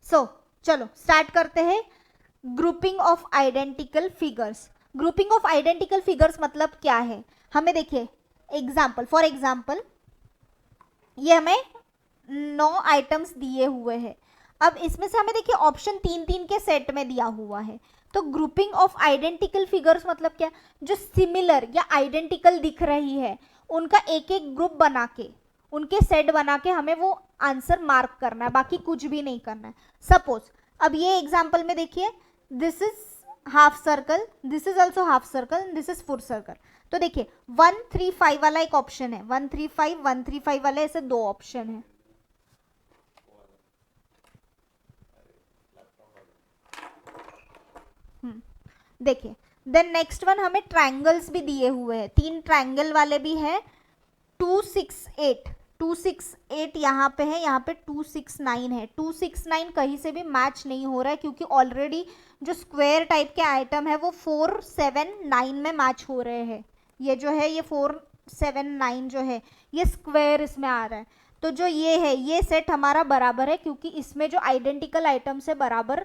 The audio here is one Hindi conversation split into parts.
सो चलो स्टार्ट करते हैं। Grouping of identical figures. Grouping of identical figures मतलब क्या है? हमें देखिए एग्जाम्पल, फॉर एग्जाम्पल ये हमें 9 आइटम्स दिए हुए हैं। अब इसमें से हमें देखिए ऑप्शन 3-3 के सेट में दिया हुआ है। तो ग्रुपिंग ऑफ आइडेंटिकल फिगर्स मतलब क्या? जो सिमिलर या आइडेंटिकल दिख रही है उनका एक एक ग्रुप बना के, उनके सेट बना के हमें वो आंसर मार्क करना है, बाकी कुछ भी नहीं करना है। सपोज अब ये एग्जाम्पल में देखिए, this is half circle, this is also half circle, this is full circle. तो देखिए 135 वाला एक ऑप्शन है, 135 वाले ऐसे दो ऑप्शन है। देखिए देन नेक्स्ट वन हमें ट्रायंगल्स भी दिए हुए हैं, 3 ट्रायंगल वाले भी है। 268 यहाँ पे है, यहाँ पे 269 है। 269 कहीं से भी मैच नहीं हो रहा है क्योंकि ऑलरेडी जो स्क्वायर टाइप के आइटम है वो 479 में मैच हो रहे हैं। ये जो है ये 479 जो है ये स्क्वायर इसमें आ रहा है। तो जो ये है ये सेट हमारा बराबर है क्योंकि इसमें जो आइडेंटिकल आइटम से बराबर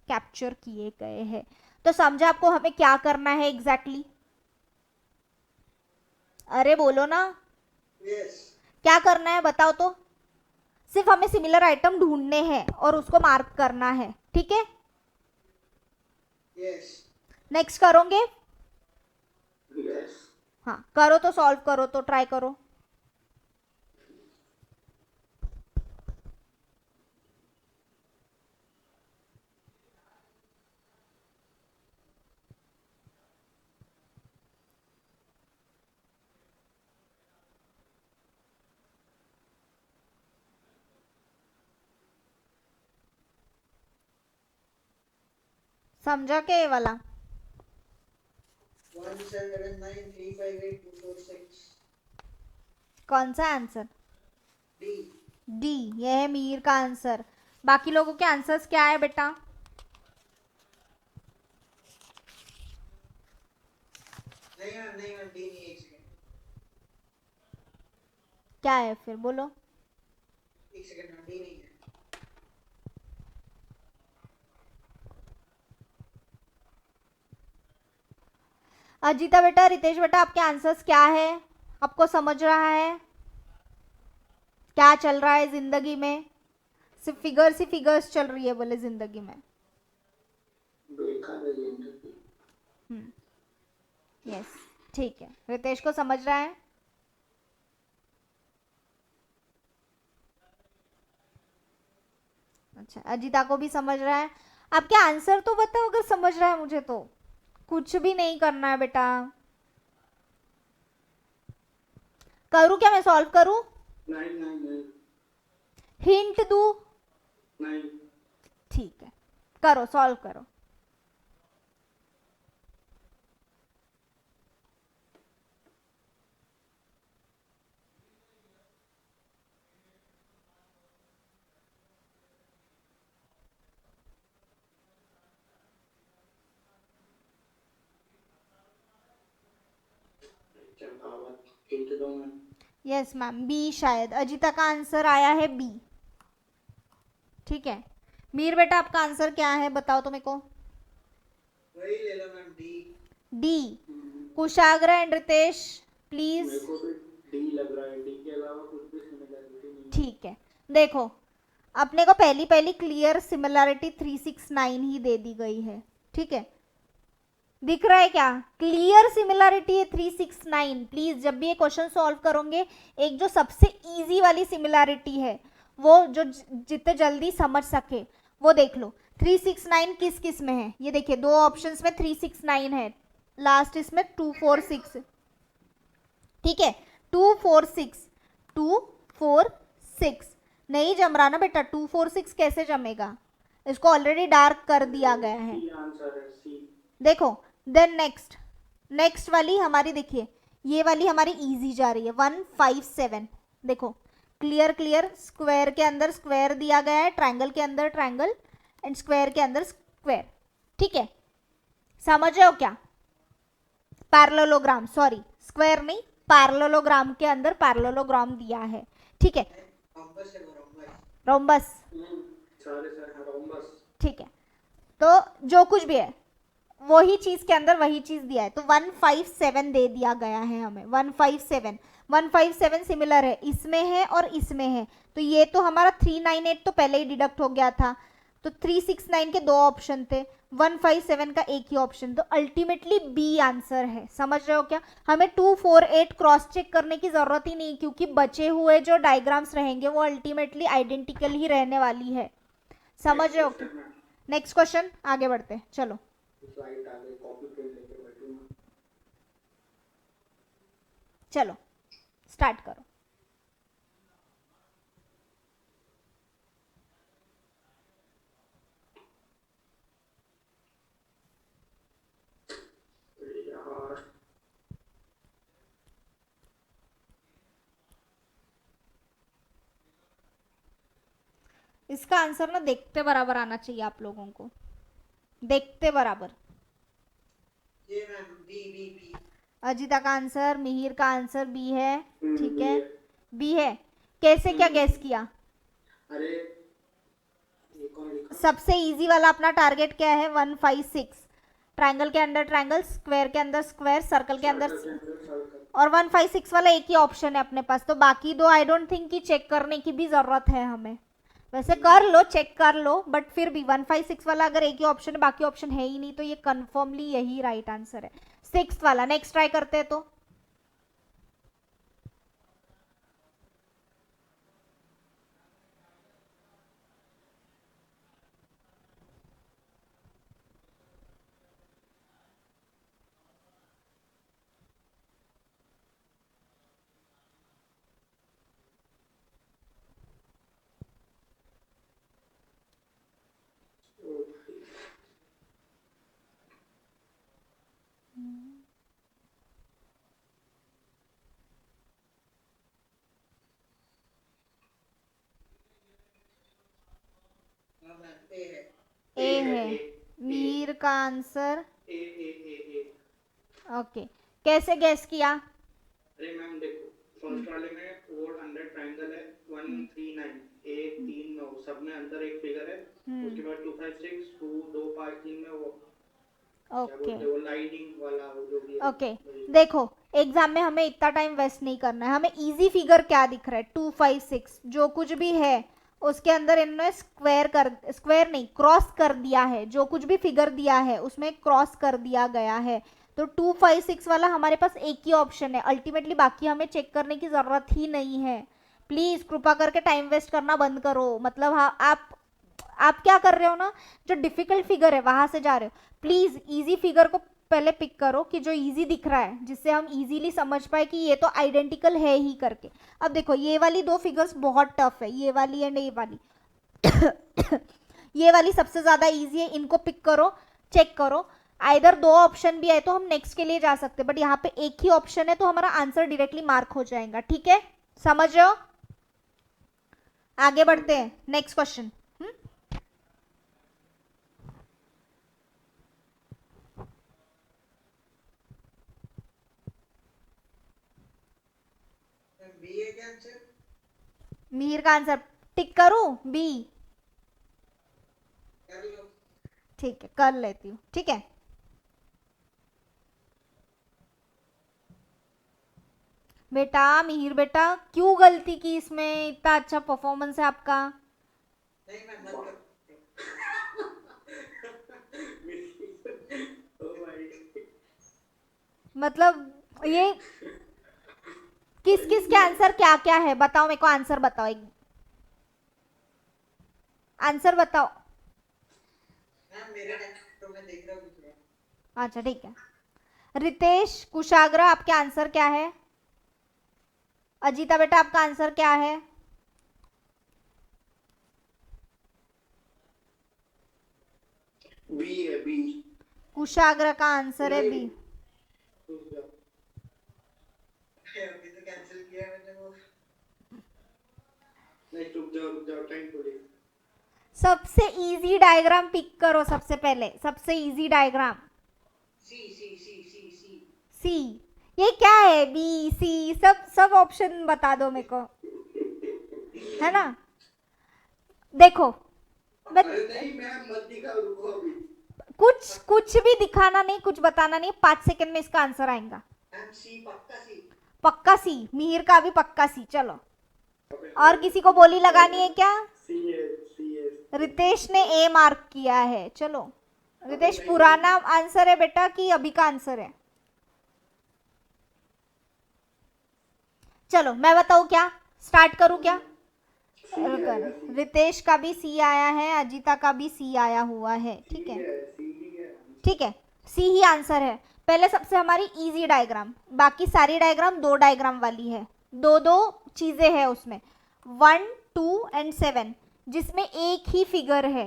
कैप्चर किए गए हैं। तो समझा आपको हमें क्या करना है एग्जैक्टली अरे बोलो ना। Yes. क्या करना है बताओ तो? सिर्फ हमें सिमिलर आइटम ढूंढने हैं और उसको मार्क करना है, ठीक है? Yes. नेक्स्ट करोगे? Yes. हाँ करो तो, सॉल्व करो तो, ट्राई करो। समझा क्या ये वाला? 179358246 कौन सा आंसर? D. डी, ये है मीर का आंसर। बाकी लोगों के आंसर्स क्या है बेटा? नहीं मैम, नहीं मैम, D नहीं, एक सेकंड, क्या है फिर बोलो? एक सेकंड मैम, D नहीं है। अजीता बेटा, रितेश बेटा, आपके आंसर्स क्या है? आपको समझ रहा है क्या चल रहा है जिंदगी में? सिर्फ फिगर्स ही फिगर्स चल रही है बोले जिंदगी में। बेकार है जिंदगी। यस ठीक है, रितेश को समझ रहा है। अच्छा अजीता को भी समझ रहा है। आपके आंसर तो बताओ अगर समझ रहा है मुझे तो। कुछ भी नहीं करना है बेटा। करूँ क्या मैं, सॉल्व करूँ? नहीं नहीं नहीं हिंट दूँ? नहीं। ठीक है करो, सॉल्व करो। चंपावत, हिंट दो मैम। यस मैम, बी शायद। अजीता का आंसर आया है बी, ठीक है। मीर बेटा आपका आंसर क्या है बताओ तो मेरे को। वही ले लो ma'am, D। D. Kushagra and Ritesh please. मेरे को भी D लग रहा है, D के अलावा कुछ भी सिमिलरिटी नहीं है। ठीक है देखो, अपने को पहली पहली क्लियर सिमिलरिटी 369 ही दे दी गई है, ठीक है। दिख रहा है क्या? क्लियर सिमिलरिटी है 369। प्लीज जब भी ये क्वेश्चन सॉल्व करोगे, एक जो सबसे इजी वाली सिमिलरिटी है वो जो जितने जल्दी समझ सके वो देख लो। 369 किस किस में है? ये देखिए दो ऑप्शंस में 369 है, लास्ट इसमें 246, ठीक है। 246 246 नहीं जम रहा ना बेटा, 246 कैसे जमेगा? इसको ऑलरेडी डार्क कर दिया गया है। C आंसर है, C। देखो देन नेक्स्ट वाली हमारी देखिए, ये वाली हमारी इजी जा रही है 157। देखो क्लियर क्लियर, स्क्वायर के अंदर स्क्वायर दिया गया है, ट्रायंगल के अंदर ट्रायंगल एंड स्क्वायर के अंदर स्क्वायर, ठीक है। समझ रहे हो क्या? पैरेललोग्राम, सॉरी स्क्वायर नहीं, पैरेललोग्राम के अंदर पैरेललोग्राम दिया है, ठीक है। रोम्बस है वो, रोम्बस। रोम्बस, सारे रोम्बस। ठीक है, तो जो कुछ भी है वही चीज के अंदर वही चीज दिया है, तो 157 दे दिया गया है हमें। 157 सिमिलर है, इसमें है और इसमें है, तो ये तो हमारा 398 तो पहले ही डिडक्ट हो गया था, तो 369 के दो ऑप्शन थे, 157 का एक ही ऑप्शन, तो अल्टीमेटली बी आंसर है। समझ रहे हो क्या? हमें 248 क्रॉस चेक करने की जरूरत ही नहीं, क्योंकि बचे हुए जो डायग्राम्स रहेंगे वो अल्टीमेटली आइडेंटिकल ही रहने वाली है। समझ रहे हो क्या? नेक्स्ट क्वेश्चन, आगे बढ़ते हैं, चलो। स्लाइड आगे कॉपी पेन लेके बैठूंगा। चलो स्टार्ट करो। यार इसका आंसर ना देखते बराबर आना चाहिए आप लोगों को, देखते बराबर। ये ma'am B B B. Ajita का आंसर, मिहिर का आंसर बी है, ठीक है, ये- बी है। कैसे, क्या गैस किया? अरे ये कौन लिखा? सबसे इजी वाला अपना टारगेट क्या है? 156। ट्रायंगल के अंदर ट्रायंगल, स्क्वायर के अंदर स्क्वायर, सर्कल के अंदर, सर्कल के अंदर सर्कल। और 156 वाला एक ही ऑप्शन है अपने पास, तो बाकी दो आई डोंट थिंक कि चेक करने की भी जरूरत है हमें। वैसे कर लो, चेक कर लो, बट फिर भी 156 वाला अगर एक ही ऑप्शन है, बाकी ऑप्शन है ही नहीं, तो ये कंफर्मली यही राइट आंसर है। 6 वाला नेक्स्ट ट्राई करते हैं तो। हाँ मैम ए है। ए है, ए। मीर का आंसर। ए ए ए ए। ओके, कैसे गैस किया? अरे मैम देखो, फर्स्ट वाले में वो अंडर ट्रायंगल है 139, एक 3 में सब में अंदर एक फिगर है, उसके बाद 256 2 5 3 में वो क्या ओके बोलते हैं, वो लाइनिंग वाला वो जो भी है। ओके, देखो एग्जाम में हमें इतना टाइम वेस्ट नहीं करना है, हमें इजी फिगर क्या दिख रहा है? 256 जो कुछ भी है उसके अंदर इन्होंने स्क्वायर नहीं, क्रॉस कर दिया है, जो कुछ भी फिगर दिया है उसमें क्रॉस कर दिया गया है, तो 256 वाला हमारे पास एक ही ऑप्शन है अल्टीमेटली, बाकी हमें चेक करने की जरूरत ही नहीं है। प्लीज कृपा करके टाइम वेस्ट करना बंद करो, मतलब हाँ आप क्या कर रहे हो ना, जो डिफिकल्ट फिगर है वहां से जा रहे हो। प्लीज इजी फिगर को पहले पिक करो कि जो इजी दिख रहा है, जिससे हम इजीली समझ पाए कि ये तो आइडेंटिकल है ही करके। अब देखो ये वाली दो फिगर्स बहुत टफ है, ये वाली एंड ये वाली ये वाली सबसे ज्यादा इजी है, इनको पिक करो, चेक करो। आइदर दो ऑप्शन भी है तो हम नेक्स्ट के लिए जा सकते हैं, बट यहाँ पे एक ही ऑप्शन है तो हमारा आंसर डायरेक्टली मार्क हो जाएगा। ठीक है, समझ रहे हो? आगे बढ़ते हैं, नेक्स्ट क्वेश्चन। मैम बी है क्या आंसर? मीर का आंसर टिक करूं? बी? कर लो। ठीक है, कर लेती हूँ, ठीक है। बेटा मिहिर बेटा, क्यों गलती की इसमें? इतना अच्छा परफॉर्मेंस है आपका। नहीं मैम मत करो। ओ भाई मतलब ये किस किस के आंसर क्या क्या है बताओ, मेरे को आंसर बताओ, एक आंसर बताओ। मैम मेरे तो मैं देख रहा हूँ कुछ नहीं। अच्छा ठीक है, रितेश कुशाग्रा आपके आंसर क्या है? अजीता बेटा आपका आंसर क्या है? बी है बी। कुशाग्र का आंसर है बी। अभी तो कैंसिल किया मैंने वो। नहीं रुक जाओ टाइम तो ले। सबसे इजी डायग्राम पिक करो, सबसे पहले सबसे इजी डायग्राम। सी सी सी सी सी। सी? ये क्या है? बी सी सब ऑप्शन बता दो मेरे को, है ना? देखो बट अरे नहीं मैम मत दिखाओ, रुको अभी। कुछ कुछ भी दिखाना नहीं, कुछ बताना नहीं, 5 सेकंड में इसका आंसर आएगा। मैम सी, पक्का सी। पक्का सी, मिहिर का भी पक्का सी। चलो, और किसी को बोली लगानी है क्या? CS रितेश ने ए मार्क किया है। चलो रितेश, पुराना आंसर है बेटा कि अभी का आंसर है? चलो मैं बताऊं क्या, स्टार्ट करूं क्या? रितेश का भी सी आया है, अजिता का भी सी आया हुआ है। ठीक है, ठीक है, सी ही आंसर है। पहले सबसे हमारी इजी डायग्राम, बाकी सारी डायग्राम 2 डायग्राम वाली है, 2 चीजें हैं उसमें, 1, 2 एंड 7, जिसमें एक ही फिगर है,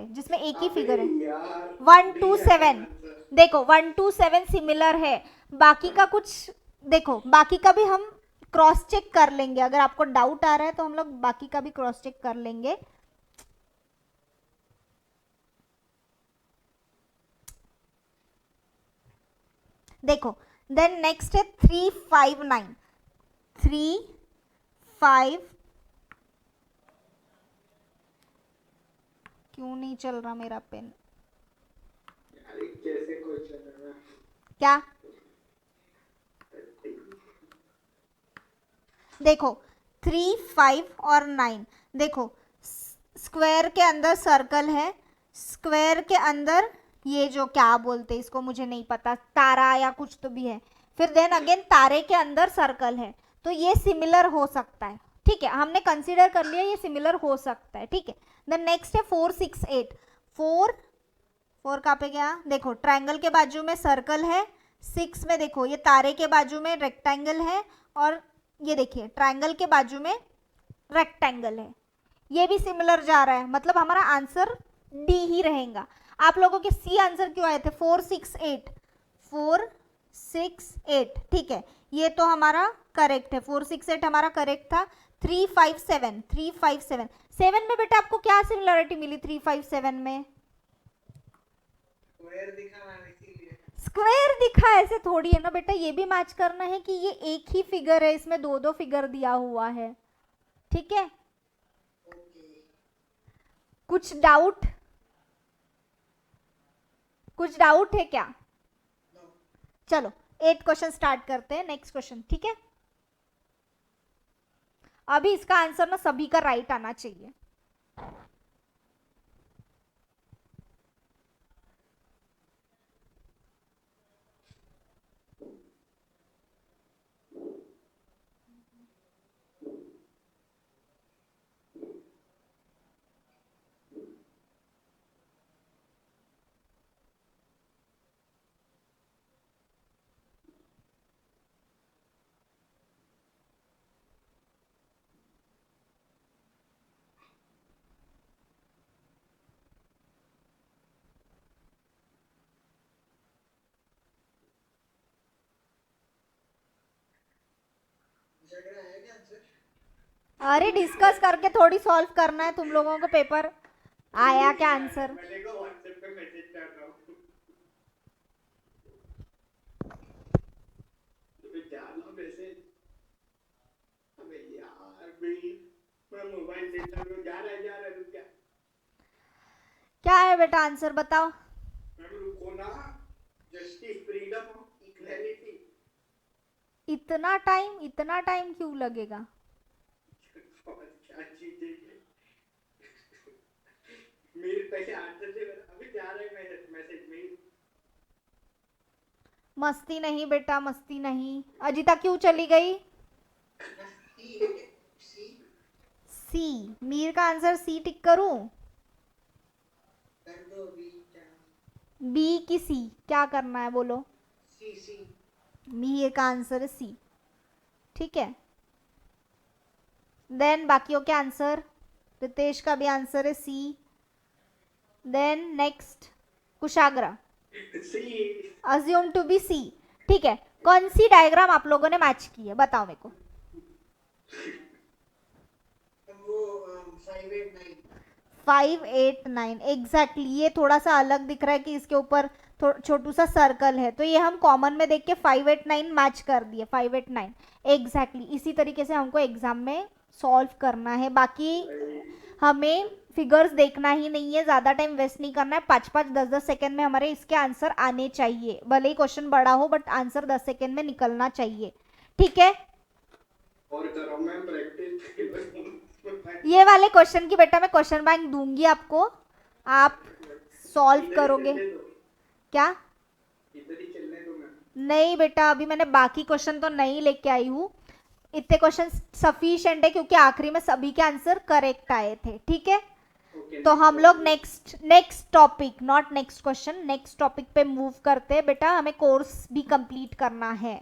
1, 2, 7। देखो 1, 2, 7 सिमिलर है, बाकी का कुछ देखो, बाकी का भी हम क्रॉस चेक कर लेंगे। अगर आपको डाउट आ रहा है तो हम लोग बाकी का भी क्रॉस चेक कर लेंगे। देखो, देन नेक्स्ट है 3, 5, 9। 3, 5, क्यों नहीं चल रहा मेरा पेन? कैसे क्वेश्चन है मैम? क्या? देखो 3, 5 और 9, देखो स्क्वायर के अंदर सर्कल है, स्क्वायर के अंदर ये जो क्या बोलते हैं इसको, मुझे नहीं पता, तारा या कुछ तो भी है, फिर देन अगेन तारे के अंदर सर्कल है, तो ये सिमिलर हो सकता है। ठीक है, हमने कंसीडर कर लिया ये सिमिलर हो सकता है। ठीक है, देन नेक्स्ट है 4, 6, 8। 4 कहाँ पे गया? देखो ट्रायंगल के बाजू में सर्कल है, 6 में देखो ये तारे के बाजू में रेक्टेंगल है, और ये देखिए ट्रायंगल के बाजू में रेक्टेंगल है, ये भी सिमिलर जा रहा है, मतलब हमारा आंसर डी ही रहेगा। आप लोगों के सी आंसर क्यों आए थे? 4, 6, 8, 4, 6, 8। ठीक है, ये तो हमारा करेक्ट है, 4, 6, 8 हमारा करेक्ट था। 3, 5, 7, 3, 5, 7, 7 में बेटा आपको क्या सिमिलरिटी मिली? 3, 5, 7 में स्क्वायर दिखा मैम, इसीलिए। स्क्वायर दिखा, ऐसे थोड़ी है ना बेटा, ये भी मैच करना है कि ये एक ही फिगर है, इसमें 2 फिगर दिया हुआ है। ठीक है, ओके। कुछ डाउट है क्या? नो। चलो 8 क्वेश्चन स्टार्ट करते हैं, नेक्स्ट क्वेश्चन। ठीक है, अभी इसका आंसर ना सभी का राइट आना चाहिए। झगड़ा है क्या आंसर? अरे डिस्कस करके थोड़ी सॉल्व करना है तुम लोगों को, पेपर आया क्या आंसर? मैं देखो व्हाट्सएप पे मैसेज कर रहा हूँ, तो जानो मैसेज। अबे यार भाई, मैं मोबाइल देखता हूँ, जा रहा है रुक जा। क्या है बेटा आंसर बताओ? मैम रुको ना, जस्टिस, फ्रीडम, इक्वालिटी। इतना टाइम क्यों लगेगा? क्या चीजें हैं? मेरे पहले आंसर से अभी जा रहा है मैसेज में। मस्ती नहीं बेटा, मस्ती नहीं। अजिता क्यों चली गई? सी है, सी सी, मीर का आंसर सी टिक करूं? कर दो बी। क्या? बी की सी, क्या करना है बोलो? सी। मीर का आंसर है सी। ठीक है, देन बाकियों के आंसर, रितेश का भी आंसर है C. Then next Kushagra, C. Assume to be C. ठीक है, कौन सी डायग्राम आप लोगों ने मैच की है बताओ मेरे को? वो 5, 8, 9। 5, 8, 9 एग्जैक्टली। ये थोड़ा सा अलग दिख रहा है कि इसके ऊपर छोटू सा सर्कल है, तो ये हम कॉमन में देख के 5, 8, 9 मैच कर दिए। 5, 8, 9 एग्जैक्टली इसी तरीके से हमको एग्जाम में सॉल्व करना है। बाकी हमें फिगर्स देखना ही नहीं है, ज़्यादा टाइम वेस्ट नहीं करना है। 5-5 10-10 सेकेंड में हमारे इसके आंसर आने चाहिए, भले ही क्वेश्चन बड़ा हो बट आंसर 10 सेकेंड में निकलना चाहिए, ठीक है। और करो मैम प्रैक्टिस। ये वाले क्वेश्चन की बेटा मैं क्वेश्चन बैंक दूंगी आपको, आप सॉल्व करोगे क्या? इधर ही चलने दो मैम। नहीं बेटा, अभी मैंने बाकी क्वेश्चन तो नहीं लेके आई हूँ, इतने क्वेश्चन सफिशिएंट है क्योंकि आखिरी में सभी के आंसर करेक्ट आए थे, ठीक है। तो हम लोग next topic, not next question, next topic पे मूव करते हैं बेटा, हमें कोर्स भी कंप्लीट करना है।